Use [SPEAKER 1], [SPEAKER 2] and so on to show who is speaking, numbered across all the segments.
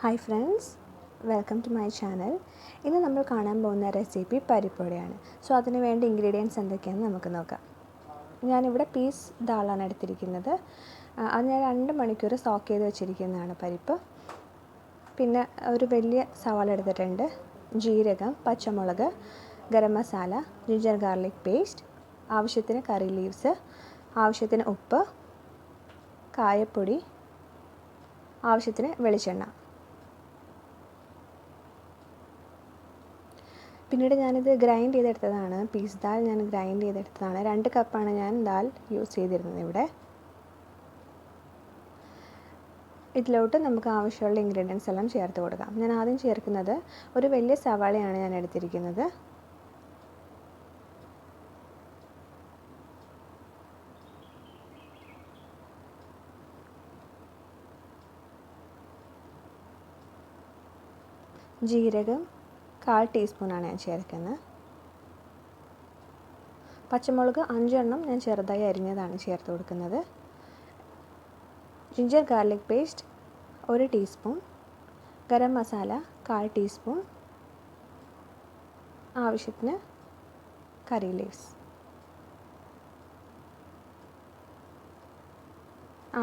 [SPEAKER 1] Hi friends, welcome to my channel. ഇന്ന് നമ്മൾ കാണാൻ പോകുന്ന റെസിപ്പി പരിപ്പുവടയാണ്. സോ അതിന് വേണ്ട ഇൻഗ്രീഡിയൻസ് എന്തൊക്കെയാണെന്ന് നമുക്ക് നോക്കാം. ഞാനിവിടെ പീസ് ദാളാണ് എടുത്തിരിക്കുന്നത്. അത് ഞാൻ 2 മണിക്കൂർ സോക്ക് ചെയ്ത് വെച്ചിരിക്കുന്നതാണ് പരിപ്പ്. പിന്നെ ഒരു വലിയ സവാള എടുത്തിട്ടുണ്ട്, ജീരകം, പച്ചമുളക്, garam masala, ginger garlic paste, ആവശ്യത്തിന് കറി ലീവ്സ്, ആവശ്യത്തിന് ഉപ്പ്, കായപ്പൊടി, ആവശ്യത്തിന് വെളിച്ചെണ്ണ. പിന്നീട് ഞാനിത് ഗ്രൈൻഡ് ചെയ്തെടുത്തതാണ്. പീസ് ദാൽ ഞാൻ ഗ്രൈൻഡ് ചെയ്തെടുത്തതാണ്. 2 കപ്പാണ് ഞാൻ ദാൽ യൂസ് ചെയ്തിരുന്നത് ഇവിടെ. ഇതിലോട്ട് നമുക്ക് ആവശ്യമുള്ള ഇൻഗ്രീഡിയൻസ് എല്ലാം ചേർത്ത് കൊടുക്കാം. ഞാൻ ആദ്യം ചേർക്കുന്നത് ഒരു വലിയ സവാളയാണ് ഞാൻ എടുത്തിരിക്കുന്നത്. ജീരകം 1/4 ടീസ്പൂണാണ് ഞാൻ ചേർക്കുന്നത്. പച്ചമുളക് 5 എണ്ണം ഞാൻ ചെറുതായി അരിഞ്ഞതാണ് ചേർത്ത് കൊടുക്കുന്നത്. Ginger garlic paste 1 teaspoon, garam masala 1/4 teaspoon, ആവശ്യത്തിന് കറി ലീവ്സ്,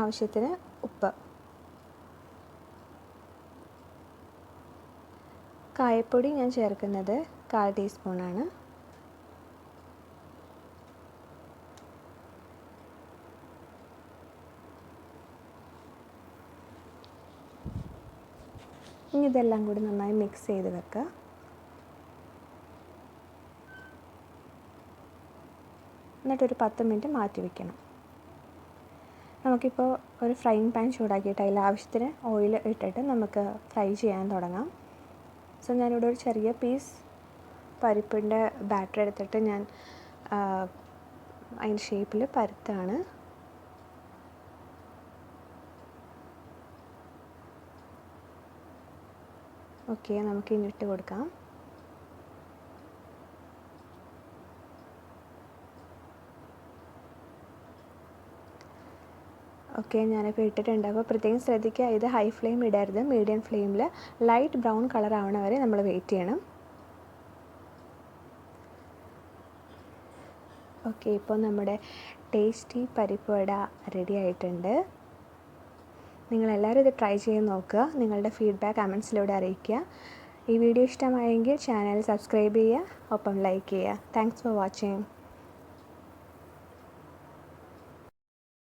[SPEAKER 1] ആവശ്യത്തിന് ഉപ്പ്, കായപ്പൊടി ഞാൻ ചേർക്കുന്നത് 1/4 ടീസ്പൂണാണ്. ഇനി ഇതെല്ലാം കൂടി നന്നായി മിക്സ് ചെയ്ത് വെക്കുക. എന്നിട്ടൊരു 10 മിനിറ്റ് മാറ്റി വയ്ക്കണം. നമുക്കിപ്പോൾ ഒരു ഫ്രൈയിങ് പാൻ ചൂടാക്കിയിട്ട് അതിൽ ആവശ്യത്തിന് ഓയിൽ ഇട്ടിട്ട് നമുക്ക് ഫ്രൈ ചെയ്യാൻ തുടങ്ങാം. സോ ഞാനിവിടെ ഒരു ചെറിയ പീസ് പരിപ്പിൻ്റെ ബാറ്റർ എടുത്തിട്ട് ഞാൻ അതിൻ്റെ ഷേപ്പിൽ പരത്താണ്. ഓക്കെ, നമുക്ക് ഇനി ഇട്ട് കൊടുക്കാം. ഓക്കെ, ഞാനിപ്പോൾ ഇട്ടിട്ടുണ്ട്. അപ്പോൾ പ്രത്യേകം ശ്രദ്ധിക്കുക, ഇത് ഹൈ ഫ്ലെയിം ഇടരുത്. മീഡിയം ഫ്ലെയിമിൽ ലൈറ്റ് ബ്രൗൺ കളർ ആവണ വരെ നമ്മൾ വെയിറ്റ് ചെയ്യണം. ഓക്കെ, ഇപ്പോൾ നമ്മുടെ ടേസ്റ്റി പരിപ്പുവട റെഡി ആയിട്ടുണ്ട്. നിങ്ങളെല്ലാവരും ഇത് ട്രൈ ചെയ്ത് നോക്കുക. നിങ്ങളുടെ ഫീഡ്ബാക്ക് കമൻസിലൂടെ അറിയിക്കുക. ഈ വീഡിയോ ഇഷ്ടമായെങ്കിൽ ചാനൽ സബ്സ്ക്രൈബ് ചെയ്യുക, ഒപ്പം ലൈക്ക് ചെയ്യുക. Thanks for watching.